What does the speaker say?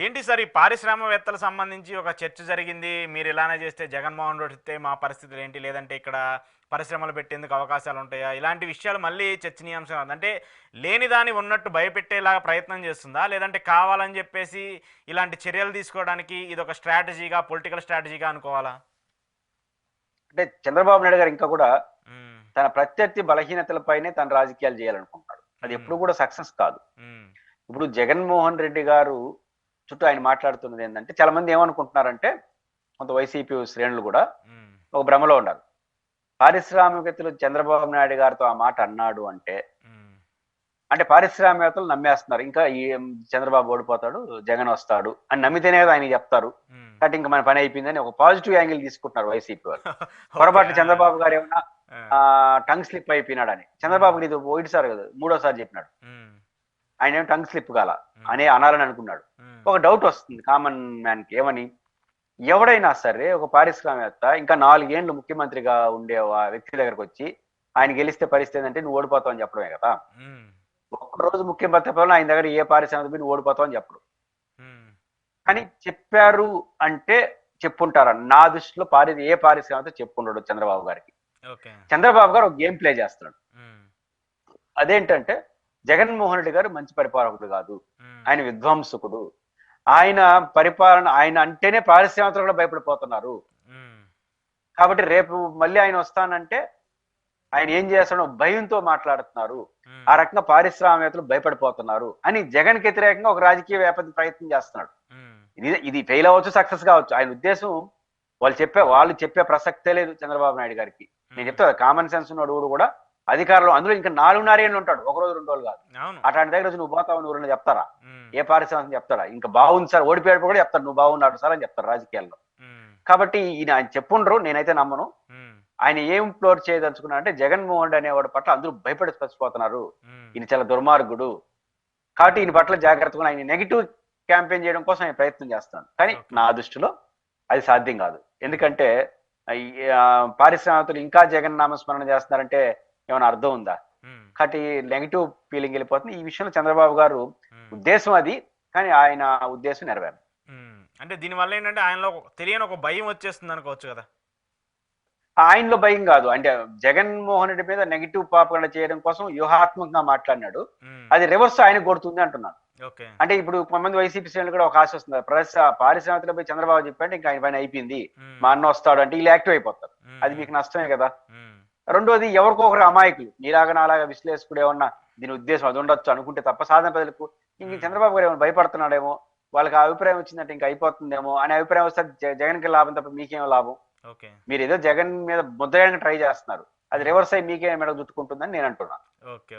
ఏంటి సార్ ఈ పారిశ్రామికవేత్తలకు సంబంధించి ఒక చర్చ జరిగింది. మీరు ఇలానే చేస్తే జగన్మోహన్ రెడ్డి వస్తే మా పరిస్థితులు ఏంటి? లేదంటే ఇక్కడ పరిశ్రమలు పెట్టేందుకు అవకాశాలు ఉంటాయా? ఇలాంటి విషయాలు మళ్ళీ చర్చనీయాంశం ఉంది. అంటే లేని దాన్ని ఉన్నట్టు భయపెట్టేలాగా ప్రయత్నం చేస్తుందా? లేదంటే కావాలని చెప్పేసి ఇలాంటి చర్యలు తీసుకోవడానికి ఇదొక స్ట్రాటజీగా, పొలిటికల్ స్ట్రాటజీగా అనుకోవాలా? అంటే చంద్రబాబు నాయుడు గారు ఇంకా కూడా హ్మ్. తన ప్రత్యర్థి బలహీనతలపైనే తన రాజకీయాలు చేయాలనుకుంటున్నాడు. అది హ్మ్. ఎప్పుడు కూడా సక్సెస్ కాదు. హ్మ్. ఇప్పుడు జగన్మోహన్ రెడ్డి గారు చుట్టూ ఆయన మాట్లాడుతున్నది ఏంటంటే చాలా మంది ఏమనుకుంటున్నారంటే కొంత వైసీపీ శ్రేణులు కూడా హ్మ్. ఒక భ్రమలో ఉన్నారు. పారిశ్రామికవేత్తలు చంద్రబాబు నాయుడు గారితో ఆ మాట అన్నాడు అంటే హ్మ్. అంటే పారిశ్రామికవేత్తలు నమ్మేస్తున్నారు. ఇంకా ఈ చంద్రబాబు ఓడిపోతాడు, జగన్ వస్తాడు అని నమ్మితేనే కదా ఆయన చెప్తారు. హ్మ్. కాబట్టి ఇంకా మన పని అయిపోయిందని ఒక పాజిటివ్ యాంగిల్ తీసుకుంటున్నారు వైసీపీ వాళ్ళు. ఓకే. పొరపాటు చంద్రబాబు గారు ఏమన్నా ఆ! టంగ్ స్లిప్ అయిపోయినాడని. హ్మ్. చంద్రబాబుకి ఇది ఒకటిసారి కాదు, మూడోసారి చెప్పినాడు. హ్మ్. ఆయన ఏం టంగ్ స్లిప్ కాల హ్మ్. అనే అనాలని అనుకున్నాడు. హ్మ్. ఒక డౌట్ వస్తుంది కామన్ మ్యాన్ కి ఏమని, ఎవడైనా సరే ఒక పారిశ్రామికవేత్త ఇంకా 4 ఏళ్ళు ముఖ్యమంత్రిగా ఉండే ఆ వ్యక్తి దగ్గరకు వచ్చి ఆయన గెలిస్తే పరిస్థితి ఏంటంటే నువ్వు ఓడిపోతావు అని చెప్పడమే కదా. హ్మ్. ఒక్కరోజు ముఖ్యమంత్రి పదవిలో ఆయన దగ్గర ఏ పారిశ్రామిక నువ్వు ఓడిపోతావు అని చెప్పడు. హ్మ్. కానీ చెప్పారు అంటే చెప్పుంటారు. నా దృష్టిలో ఏ పారిశ్రామికతో చెప్పుండడు చంద్రబాబు గారికి. ఓకే. చంద్రబాబు గారు ఒక గేమ్ ప్లే చేస్తున్నాడు. హ్మ్. అదేంటంటే జగన్మోహన్ రెడ్డి గారు మంచి పరిపాలకుడు కాదు, హ్మ్. ఆయన విధ్వంసకుడు. ఆయన పరిపాలన ఆయన అంటేనే పారిశ్రామికలు కూడా భయపడిపోతున్నారు. హ్మ్. కాబట్టి రేపు మళ్ళీ ఆయన వస్తానంటే ఆయన ఏం చేస్తాడో భయంతో మాట్లాడుతున్నారు. హ్మ్. ఆ రకంగా పారిశ్రామికవేత్తలు భయపడిపోతున్నారు అని జగన్కి వ్యతిరేకంగా ఒక రాజకీయ ప్రయత్నం చేస్తున్నాడు. హ్మ్. ఇది ఇది ఫెయిల్ అవ్వచ్చు, సక్సెస్ కావచ్చు. ఆయన ఉద్దేశం వాళ్ళు చెప్పే ప్రసక్తే లేదు చంద్రబాబు నాయుడు గారికి. నేను హ్మ్. చెప్తా కామన్ సెన్స్ ఉన్నవాడు కూడా అధికారంలో అందులో ఇంకా 4.5 ఏళ్ళు ఉంటాడు, ఒక రోజు 2 రోజులు కాదు. అవును. అట్లాంటి దగ్గర వచ్చి నువ్వు పోతావు నువ్వు రెండు చెప్తారా? హ్మ్. ఏ పారిశ్రామిక చెప్తారా? ఇంకా బాగుంది సార్ ఓడిపోయేటప్పుడు కూడా చెప్తారు నువ్వు బాగున్నాడు సార్ అని చెప్తారు రాజకీయాల్లో. హ్మ్. కాబట్టి ఈయన ఆయన చెప్పుండ్రు, నేనైతే నమ్మను. హ్మ్. ఆయన ఏం ఫ్లోర్ చేయదలుచుకున్నా అంటే జగన్మోహన్ రెడ్డి అనేవాడి పట్ల అందరూ భయపడి చచ్చిపోతున్నారు. హ్మ్. ఈయన చాలా దుర్మార్గుడు. కాబట్టి ఈయన పట్ల జాగ్రత్తగా ఆయన నెగిటివ్ క్యాంపెయిన్ చేయడం కోసం ఆయన ప్రయత్నం చేస్తాను. కానీ ఓకే. నా దృష్టిలో అది సాధ్యం కాదు. ఎందుకంటే ఈ, పారిశ్రామికలు ఇంకా జగన్ నామస్మరణ చేస్తున్నారంటే ఏమైనా అర్థం ఉందా? హ్మ్. కాబట్టి నెగిటివ్ ఫీలింగ్ వెళ్ళిపోతుంది. ఈ విషయంలో చంద్రబాబు గారు హ్మ్. ఉద్దేశం అది, కానీ ఆయన ఉద్దేశం నెరవేరు. హ్మ్. అంటే దీనివల్ల ఏంటంటే ఆయనలో తెలియని ఒక భయం వచ్చేస్తుంది అనుకోవచ్చు కదా. ఆయనలో భయం కాదు. అంటే జగన్మోహన్ రెడ్డి మీద నెగిటివ్ పాపగండ చేయడం కోసం వ్యూహాత్మకంగా మాట్లాడినాడు. హ్మ్. అది రివర్స్ ఆయన కొడుతుంది అంటున్నాను. ఓకే. అంటే ఇప్పుడు కొంతమంది వైసీపీ శ్రేణులు కూడా ఒక ఆశ వస్తుంది. పారిశ్రామికలపై చంద్రబాబు చెప్పంటే ఇంకా ఆయన పైన అయిపోయింది, హ్మ్. మా అన్న వస్తాడు అంటే వీళ్ళు యాక్టివ్ అయిపోతారు. హ్మ్. అది హ్మ్. మీకు నష్టమే కదా. హ్మ్. రెండోది ఎవరికో ఒకరు అమాయకులు నీలాగా నాలాగా విశ్లేషకుడు ఏమన్నా దీని ఉద్దేశం అది ఉండొచ్చు అనుకుంటే తప్ప సాధారణ ప్రజలకు ఇంక హ్మ్. చంద్రబాబు గారు ఏమైనా భయపడుతున్నాడేమో, వాళ్ళకి ఆ అభిప్రాయం వచ్చిందంటే ఇంకా అయిపోతుందేమో అనే అభిప్రాయం వస్తే జగన్కి లాభం తప్ప మీకేం లాభం? ఓకే. మీరు ఏదో జగన్ మీద ముద్రేయడానికి ట్రై చేస్తున్నారు. అది హ్మ్. రివర్స్ అయ్యి మీకే మెడ చుట్టుకుంటుందని నేను అంటున్నాను. ఓకే.